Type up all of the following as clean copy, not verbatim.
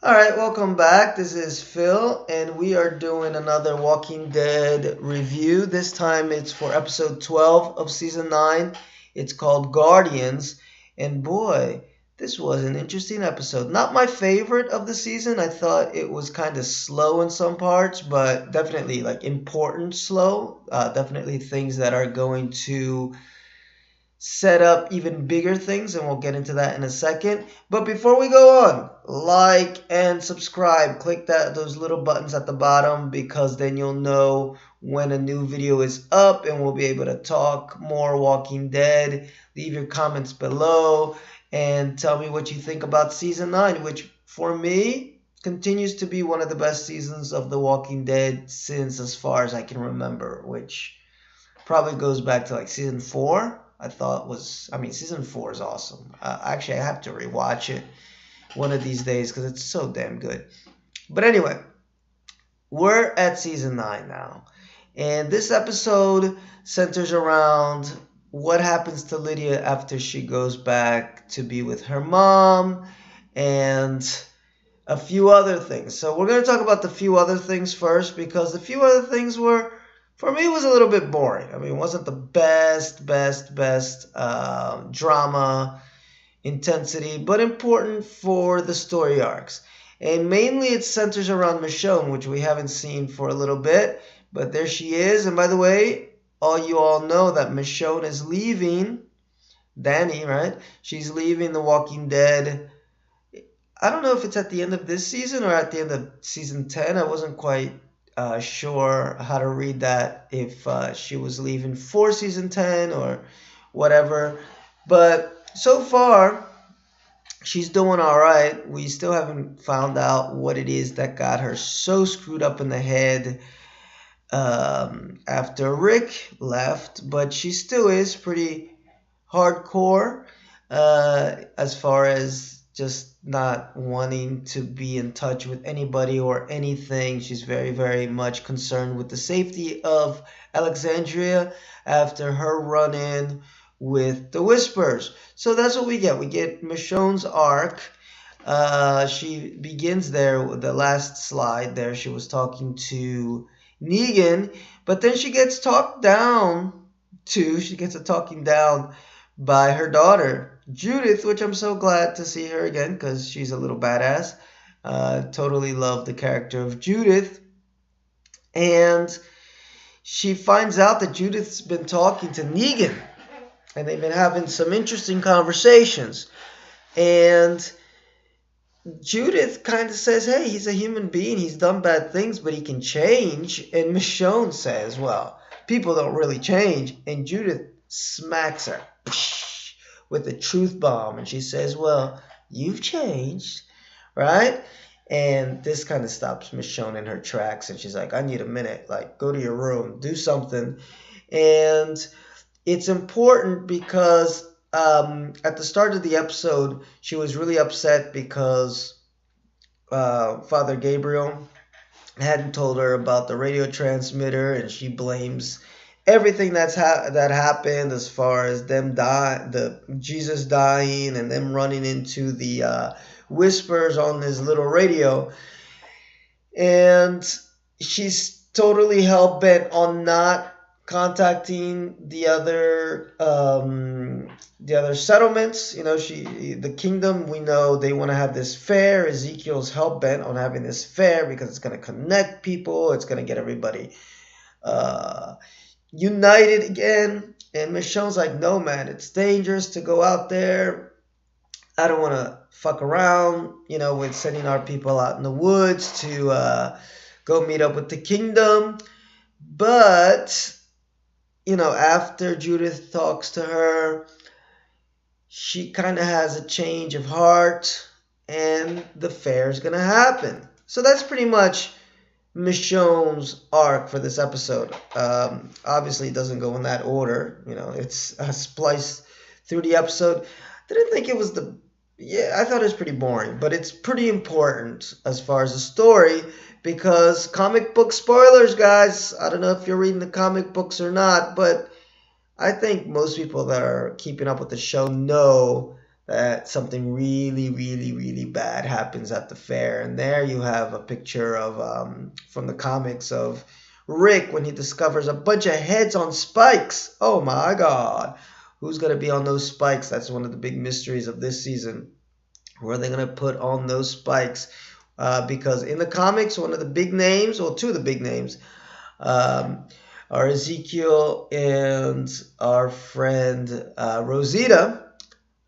Alright, welcome back. This is Phil, and we are doing another Walking Dead review. This time it's for episode 12 of season 9. It's called Guardians, and boy, this was an interesting episode. Not my favorite of the season. I thought it was kind of slow in some parts, but definitely like important slow. Definitely things that are going to set up even bigger things, and we'll get into that in a second. But before we go on, like and subscribe. Click those little buttons at the bottom, because then you'll know when a new video is up and we'll be able to talk more Walking Dead. Leave your comments below and tell me what you think about season 9, which for me continues to be one of the best seasons of The Walking Dead since as far as I can remember, which probably goes back to like season 4. Season 4 is awesome. Actually, I have to rewatch it one of these days because it's so damn good. But anyway, we're at season 9 now. And this episode centers around what happens to Lydia after she goes back to be with her mom and a few other things. So we're going to talk about the few other things first, because the few other things were, for me, it was a little bit boring. I mean, it wasn't the best drama intensity, but important for the story arcs. And mainly it centers around Michonne, which we haven't seen for a little bit, but there she is. And by the way, you all know that Michonne is leaving Dani, right? She's leaving The Walking Dead. I don't know if it's at the end of this season or at the end of season 10. I wasn't quite sure how to read that, if she was leaving for season 10 or whatever. But so far, she's doing all right. We still haven't found out what it is that got her so screwed up in the head after Rick left, but she still is pretty hardcore as far as just not wanting to be in touch with anybody or anything. She's very, very much concerned with the safety of Alexandria after her run-in with the Whispers. So that's what we get. We get Michonne's arc. She begins there with the last slide there. She was talking to Negan, but then she gets talked down to. She gets a talking down by her daughter, Judith, which I'm so glad to see her again because she's a little badass. Totally love the character of Judith. And she finds out that Judith's been talking to Negan, and they've been having some interesting conversations. And Judith kind of says, hey, he's a human being. He's done bad things, but he can change. And Michonne says, well, people don't really change. And Judith smacks her with a truth bomb, and she says, well, you've changed, right? And this kind of stops Michonne in her tracks, and she's like, I need a minute, like, go to your room, do something. And it's important because at the start of the episode, she was really upset because Father Gabriel hadn't told her about the radio transmitter, and she blames everything that happened as far as them the Jesus dying and them running into the Whispers on this little radio. And she's totally hell-bent on not contacting the other settlements. You know, the kingdom, we know they want to have this fair. Ezekiel's hell-bent on having this fair because it's going to connect people. It's going to get everybody united again. And Michonne's like, no, man, it's dangerous to go out there. I don't want to fuck around, with sending our people out in the woods to go meet up with the kingdom. But, after Judith talks to her, she kind of has a change of heart, and the fair is going to happen. So that's pretty much Michonne's arc for this episode. Obviously, it doesn't go in that order. It's spliced through the episode. Didn't think it was I thought it was pretty boring, but it's pretty important as far as the story, because comic book spoilers, guys. I don't know if you're reading the comic books or not, but I think most people that are keeping up with the show know that something really, really, really bad happens at the fair. And there you have a picture of from the comics of Rick when he discovers a bunch of heads on spikes. Oh my God. Who's going to be on those spikes? That's one of the big mysteries of this season. Where are they going to put on those spikes? Because in the comics, one of the big names, or two of the big names, um, are Ezekiel and our friend Rosita.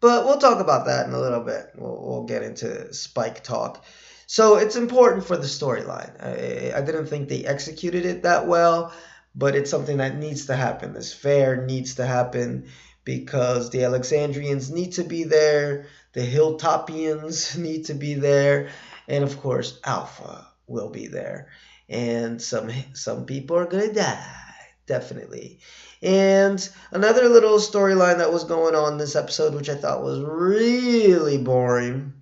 But we'll talk about that in a little bit. We'll get into Spike talk. So it's important for the storyline. I didn't think they executed it that well, but it's something that needs to happen. This fair needs to happen because the Alexandrians need to be there, the Hilltopians need to be there, and of course Alpha will be there. And some people are gonna die, definitely. And another little storyline that was going on this episode, which I thought was really boring,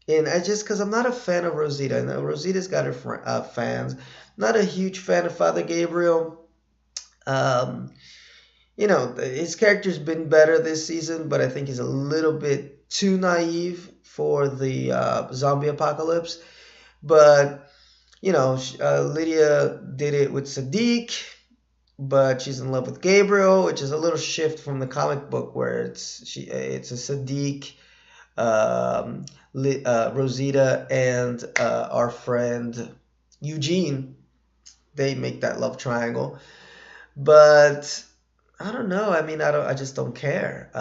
and I just because I'm not a fan of Rosita. I know Rosita's got her fans. Not a huge fan of Father Gabriel. Um, his character's been better this season, but I think he's a little bit too naive for the zombie apocalypse. But Lydia did it with Sadiq, but she's in love with Gabriel, which is a little shift from the comic book where it's a Sadiq, Rosita, and our friend Eugene. They make that love triangle, but I don't know. I mean, I just don't care.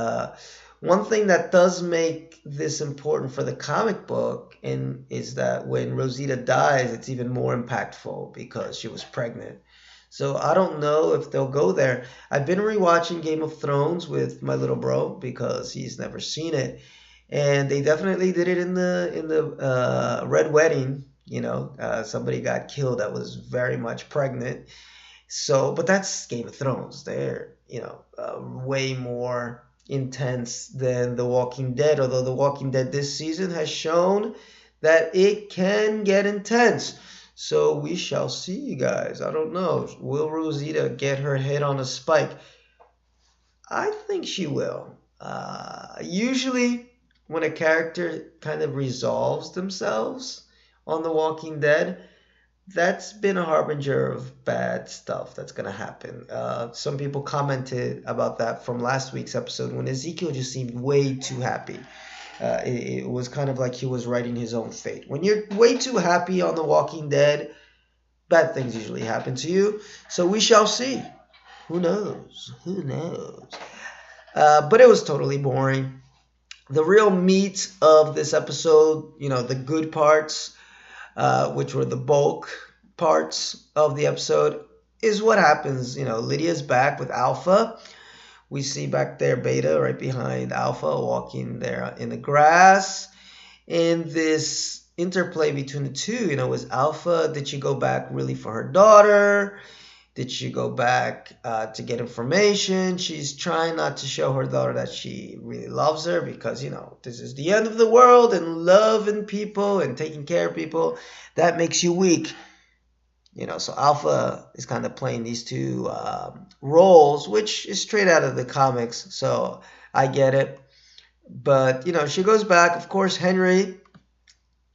One thing that does make this important for the comic book is that when Rosita dies, it's even more impactful because she was pregnant. So I don't know if they'll go there. I've been rewatching Game of Thrones with my little bro because he's never seen it, and they definitely did it in the Red Wedding. Somebody got killed that was very much pregnant. So, but that's Game of Thrones. They're way more intense than The Walking Dead. Although The Walking Dead this season has shown that it can get intense. So we shall see, guys. I don't know. Will Rosita get her head on a spike? I think she will. Usually, when a character kind of resolves themselves on The Walking Dead, that's been a harbinger of bad stuff that's going to happen. Some people commented about that from last week's episode when Ezekiel just seemed way too happy. It was kind of like he was writing his own fate. When you're way too happy on The Walking Dead, bad things usually happen to you. So we shall see. Who knows? Who knows? But it was totally boring. The real meat of this episode, the good parts, which were the bulk parts of the episode, is what happens. Lydia's back with Alpha. We see back there Beta right behind Alpha walking there in the grass. And this interplay between the two, was Alpha, did she go back really for her daughter? Did she go back to get information? She's trying not to show her daughter that she really loves her because, this is the end of the world, and loving people and taking care of people, that makes you weak. So Alpha is kind of playing these two roles, which is straight out of the comics. So I get it. But, she goes back. Of course, Henry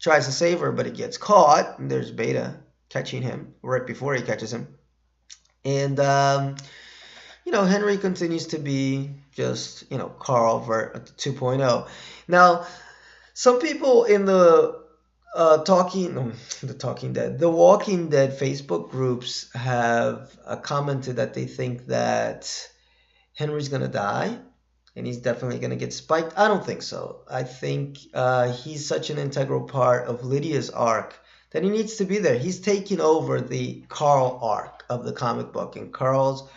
tries to save her, but he gets caught. And there's Beta catching him right before he catches him. And, Henry continues to be just, Carl 2.0. Now, some people in the Walking Dead Facebook groups have commented that they think that Henry's going to die and he's definitely going to get spiked. I don't think so. I think he's such an integral part of Lydia's arc that he needs to be there. He's taking over the Carl arc of the comic book, and Carl's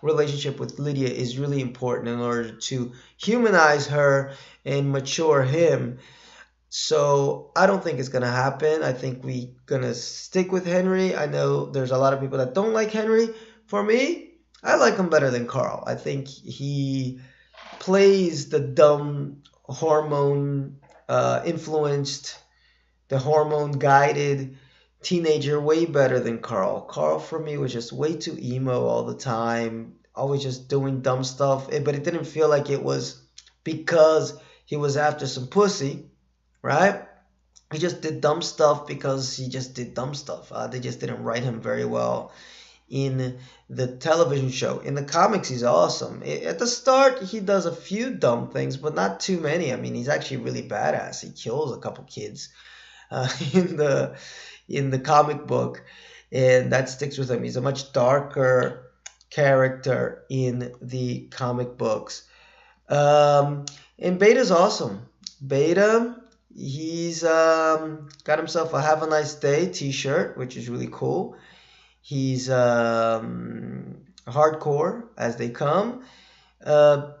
relationship with Lydia is really important in order to humanize her and mature him. So I don't think it's going to happen. I think we're going to stick with Henry. I know there's a lot of people that don't like Henry. For me, I like him better than Carl. I think he plays the dumb hormone influenced, the hormone guided teenager way better than Carl. Carl for me was just way too emo all the time, always just doing dumb stuff. But it didn't feel like it was because he was after some pussy, right? He just did dumb stuff because he just did dumb stuff. They just didn't write him very well in the television show. In the comics, he's awesome. At the start, he does a few dumb things, but not too many. I mean, he's actually really badass. He kills a couple kids in the comic book, and that sticks with him. He's a much darker character in the comic books. And Beta's awesome. Beta, he's got himself a "Have a Nice Day" T-shirt, which is really cool. He's hardcore as they come. Uh,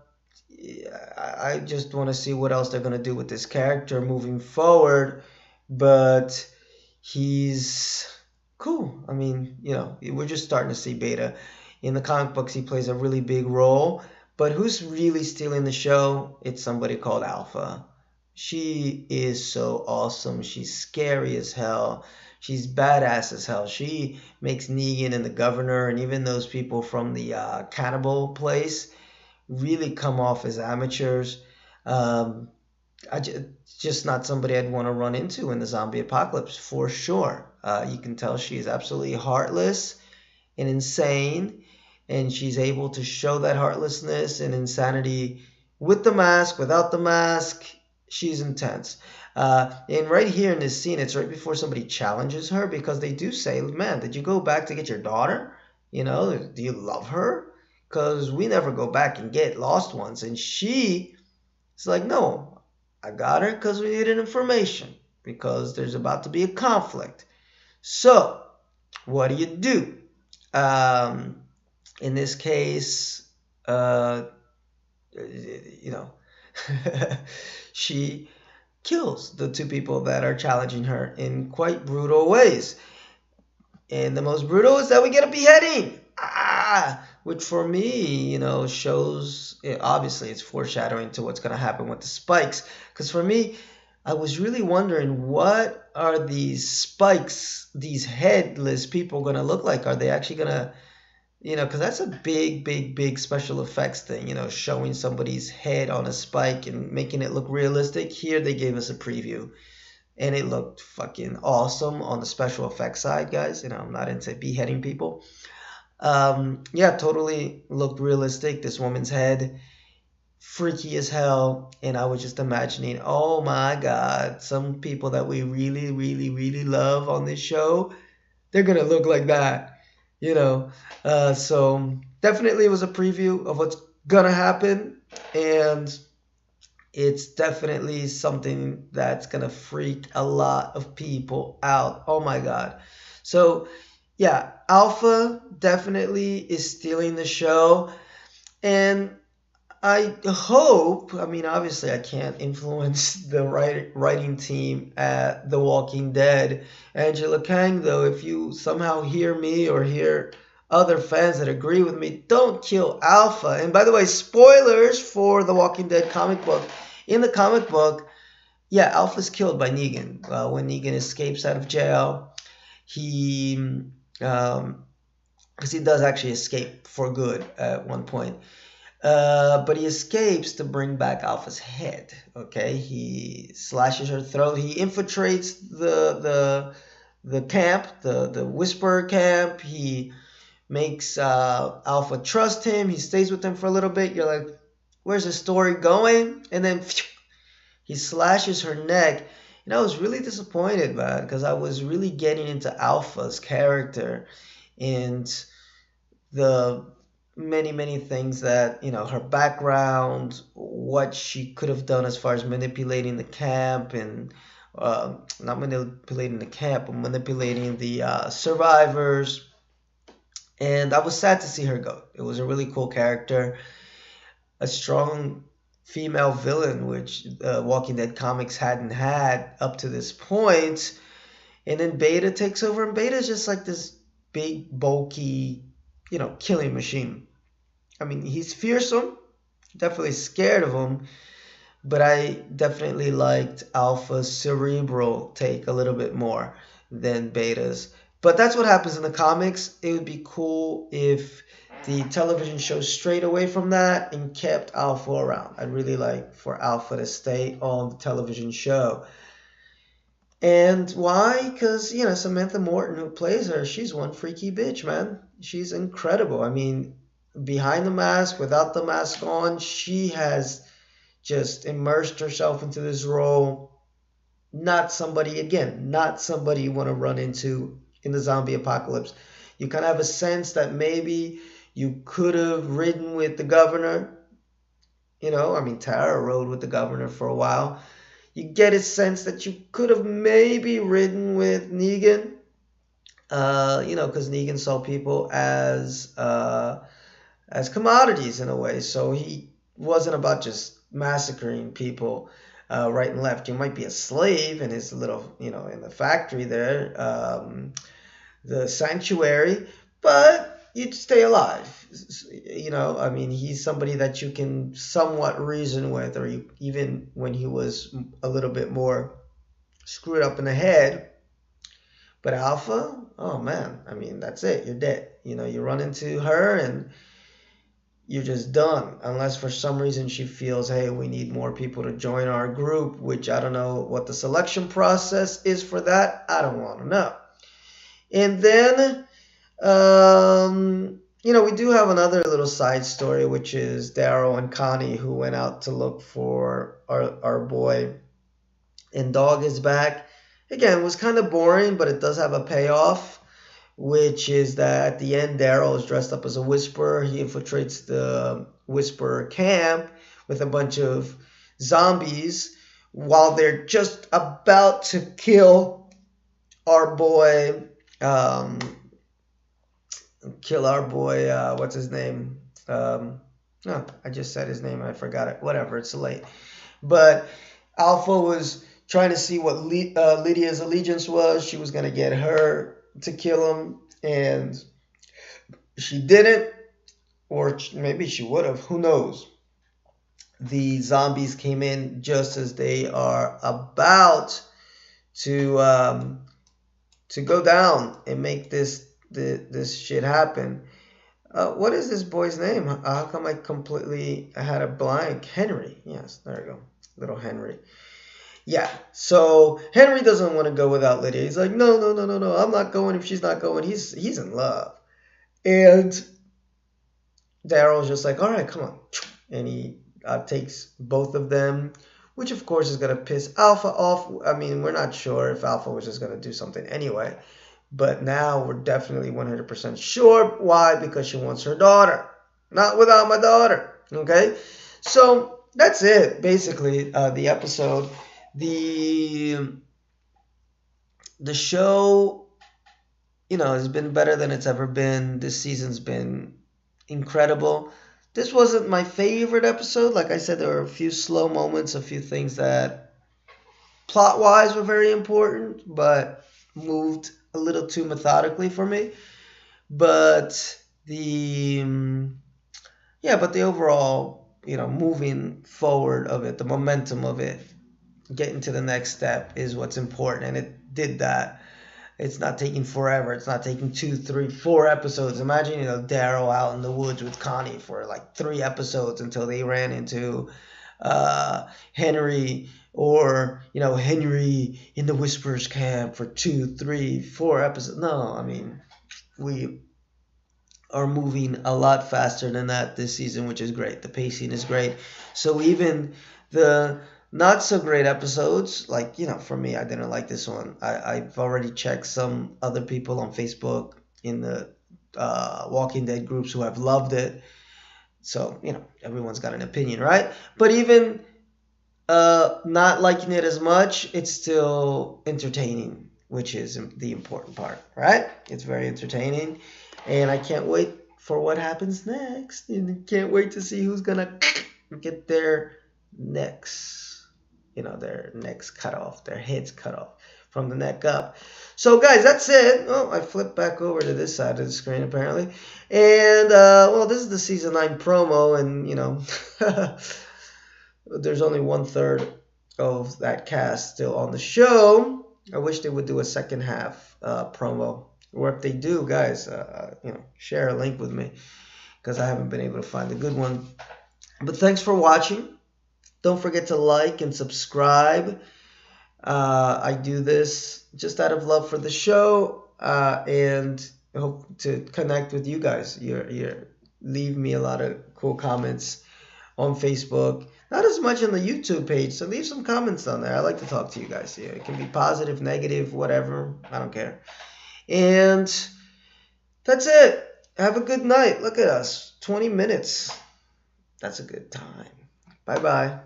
I just want to see what else they're going to do with this character moving forward. But he's cool. I mean, we're just starting to see Beta. In the comic books, he plays a really big role. But who's really stealing the show? It's somebody called Alpha. She is so awesome. She's scary as hell. She's badass as hell. She makes Negan and the governor and even those people from the cannibal place really come off as amateurs. Um, just not somebody I'd want to run into in the zombie apocalypse for sure. You can tell she is absolutely heartless and insane, and she's able to show that heartlessness and insanity with the mask, without the mask. She's intense. And right here in this scene, it's right before somebody challenges her, because they do say, "Man, did you go back to get your daughter? Do you love her? Because we never go back and get lost ones." And she is like, "No, I got her because we needed information, because there's about to be a conflict." So, what do? In this case, you know, she kills the two people that are challenging her in quite brutal ways. And the most brutal is that we get a beheading. Which for me, shows, obviously it's foreshadowing to what's going to happen with the spikes. Because for me, I was really wondering, what are these spikes, these headless people going to look like? Are they actually going to, because that's a big, big, big special effects thing, showing somebody's head on a spike and making it look realistic. Here they gave us a preview, and it looked fucking awesome on the special effects side, guys. I'm not into beheading people. Yeah, totally looked realistic. This woman's head, freaky as hell. And I was just imagining, oh my God, some people that we really, really, really love on this show, they're going to look like that, So definitely it was a preview of what's going to happen. And it's definitely something that's going to freak a lot of people out. Oh my God. So yeah, Alpha definitely is stealing the show. And I hope, obviously I can't influence the writing team at The Walking Dead. Angela Kang, though, if you somehow hear me or hear other fans that agree with me, don't kill Alpha. And by the way, spoilers for The Walking Dead comic book. In the comic book, yeah, Alpha's killed by Negan. When Negan escapes out of jail, because he does actually escape for good at one point. But he escapes to bring back Alpha's head. Okay, he slashes her throat. He infiltrates the camp, the Whisperer camp. He makes Alpha trust him. He stays with him for a little bit. You're like, where's the story going? And then he slashes her neck. And I was really disappointed, man, because I was really getting into Alpha's character and the many, many things that, her background, what she could have done as far as manipulating the camp and not manipulating the camp, but manipulating the survivors. And I was sad to see her go. It was a really cool character, a strong female villain, which Walking Dead comics hadn't had up to this point. And then Beta takes over, and Beta is just like this big, bulky, killing machine. He's fearsome, definitely scared of him, but I definitely liked Alpha's cerebral take a little bit more than Beta's. But that's what happens in the comics. It would be cool if the television show strayed away from that and kept Alpha around. I'd really like for Alpha to stay on the television show. And why? Because, Samantha Morton, who plays her, she's one freaky bitch, man. She's incredible. I mean, behind the mask, without the mask on, she has just immersed herself into this role. Not somebody you want to run into in the zombie apocalypse. You kind of have a sense that maybe you could have ridden with the governor. Tara rode with the governor for a while. You get a sense that you could have maybe ridden with Negan. Because Negan saw people as commodities in a way. So he wasn't about just massacring people right and left. You might be a slave in his little, in the factory there, the sanctuary, but you'd stay alive. He's somebody that you can somewhat reason with, or even when he was a little bit more screwed up in the head. But Alpha, oh man, that's it. You're dead. You run into her and you're just done. Unless for some reason she feels, hey, we need more people to join our group, which I don't know what the selection process is for that. I don't want to know. And then, we do have another little side story, which is Daryl and Connie, who went out to look for our boy. And Dog is back. Again, it was kind of boring, but it does have a payoff, which is that at the end, Daryl is dressed up as a Whisperer. He infiltrates the Whisperer camp with a bunch of zombies while they're just about to kill our boy. What's his name? No, I just said his name. I forgot it. Whatever, it's late. But Alpha was trying to see what Lydia's allegiance was. She was going to get her to kill him, and she didn't, or maybe she would have. Who knows? The zombies came in just as they are about to go down and make this shit happen. What is this boy's name? How come I had a blank? Henry. Yes, there we go. Little Henry. Yeah, so Henry doesn't want to go without Lydia. He's like, no, I'm not going if she's not going. He's in love. And Daryl's just like, all right, come on. And he takes both of them, which of course is going to piss Alpha off. We're not sure if Alpha was just going to do something anyway. But now we're definitely 100% sure. Why? Because she wants her daughter. Not without my daughter. Okay? So that's it, basically, the episode. The show, has been better than it's ever been. This season's been incredible. This wasn't my favorite episode. Like I said, there were a few slow moments, a few things that plot-wise were very important, but moved a little too methodically for me. But the overall, moving forward of it, the momentum of it, getting to the next step is what's important, and it did that. It's not taking forever. It's not taking 2, 3, 4 episodes. Imagine, Daryl out in the woods with Connie for like 3 episodes until they ran into Henry, or Henry in the Whisperers camp for 2, 3, 4 episodes. No, we are moving a lot faster than that this season, which is great. The pacing is great. So even the not so great episodes, like, for me, I didn't like this one. I've already checked some other people on Facebook in the Walking Dead groups who have loved it. So, everyone's got an opinion, right? But even not liking it as much, it's still entertaining, which is the important part, right? It's very entertaining, and I can't wait for what happens next. And can't wait to see who's going to get their necks. Their necks cut off, their heads cut off from the neck up. So, guys, that's it. Oh, I flipped back over to this side of the screen, apparently. And, this is the Season 9 promo, and, there's only 1/3 of that cast still on the show. I wish they would do a second half promo. Or if they do, guys, share a link with me. because I haven't been able to find a good one. But thanks for watching. Don't forget to like and subscribe. I do this just out of love for the show, and I hope to connect with you guys. You leave me a lot of cool comments on Facebook. Not as much on the YouTube page, so leave some comments on there. I like to talk to you guys. Yeah, it can be positive, negative, whatever. I don't care. And that's it. Have a good night. Look at us. 20 minutes. That's a good time. Bye-bye.